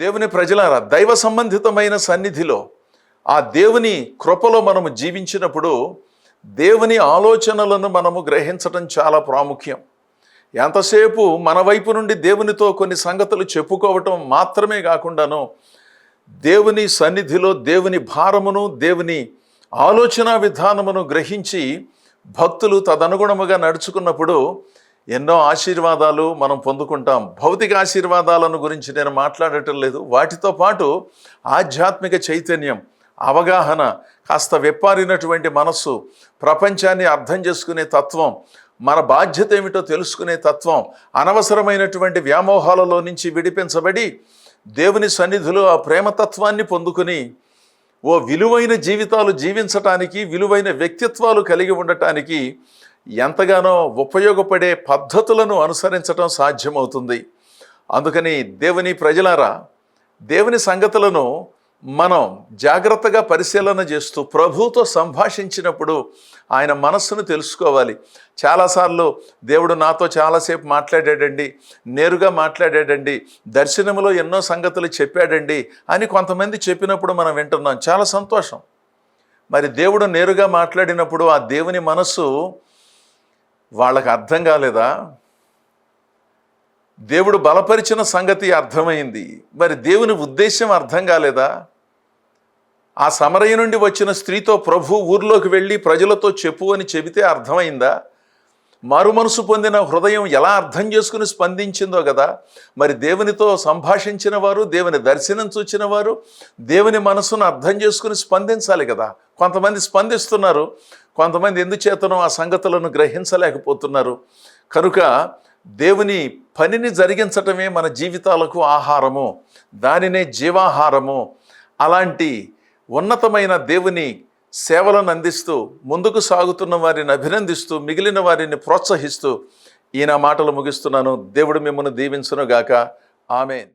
దేవుని ప్రజలారా, దైవ సంబంధితమైన సన్నిధిలో ఆ దేవుని కృపలో మనము జీవించినప్పుడు దేవుని ఆలోచనలను మనము గ్రహించడం చాలా ప్రాముఖ్యం. ఎంతసేపు మన వైపు నుండి దేవునితో కొన్ని సంగతులు చెప్పుకోవటం మాత్రమే కాకుండాను దేవుని సన్నిధిలో దేవుని భారమును, దేవుని ఆలోచన విధానమును గ్రహించి భక్తులు తదనుగుణముగా నడుచుకున్నప్పుడు ఎన్నో ఆశీర్వాదాలు మనం పొందుకుంటాం. భౌతిక ఆశీర్వాదాలను గురించి నేను మాట్లాడటం లేదు. వాటితో పాటు ఆధ్యాత్మిక చైతన్యం, అవగాహన, కాస్త వెప్పారినటువంటి మనస్సు, ప్రపంచాన్ని అర్థం చేసుకునే తత్వం, మన బాధ్యత ఏమిటో తెలుసుకునే తత్వం, అనవసరమైనటువంటి వ్యామోహాలలో నుంచి విడిపించబడి దేవుని సన్నిధిలో ఆ ప్రేమతత్వాన్ని పొందుకుని ఓ విలువైన జీవితాలు జీవించటానికి, విలువైన వ్యక్తిత్వాలు కలిగి ఉండటానికి ఎంతగానో ఉపయోగపడే పద్ధతులను అనుసరించటం సాధ్యమవుతుంది. అందుకని దేవుని ప్రజలారా, దేవుని సంగతులను మనం జాగ్రత్తగా పరిశీలన చేస్తూ ప్రభువుతో సంభాషించినప్పుడు ఆయన మనస్సును తెలుసుకోవాలి. చాలాసార్లు దేవుడు నాతో చాలాసేపు మాట్లాడాడండి, నేరుగా మాట్లాడాడండి, దర్శనములో ఎన్నో సంగతులు చెప్పాడండి అని కొంతమంది చెప్పినప్పుడు మనం వింటున్నాం. చాలా సంతోషం. మరి దేవుడు నేరుగా మాట్లాడినప్పుడు ఆ దేవుని మనస్సు వాళ్ళకి అర్థం కాలేదా? దేవుడు బలపరిచిన సంగతి అర్థమైంది, మరి దేవుని ఉద్దేశం అర్థం కాలేదా? ఆ సమరయ నుండి వచ్చిన స్త్రీతో ప్రభు ఊర్లోకి వెళ్ళి ప్రజలతో చెప్పు అని చెబితే అర్థమైందా? మారు మనసు పొందిన హృదయం ఎలా అర్థం చేసుకుని స్పందించిందో కదా. మరి దేవునితో సంభాషించిన వారు, దేవుని దర్శనం చూచిన వారు దేవుని మనసును అర్థం చేసుకుని స్పందించాలి కదా. కొంతమంది స్పందిస్తున్నారు, కొంతమంది ఎందుచేతనో ఆ సంగతులను గ్రహించలేకపోతున్నారు. కనుక దేవుని పనిని జరిగించటమే మన జీవితాలకు ఆహారము, దానినే జీవాహారము. అలాంటి ఉన్నతమైన దేవుని సేవలను అందిస్తూ ముందుకు సాగుతున్న వారిని అభినందిస్తూ మిగిలిన వారిని ప్రోత్సహిస్తూ ఈ నా మాటలు ముగిస్తున్నాను. దేవుడు మిమ్మల్ని దీవించును గాక. ఆమేన్.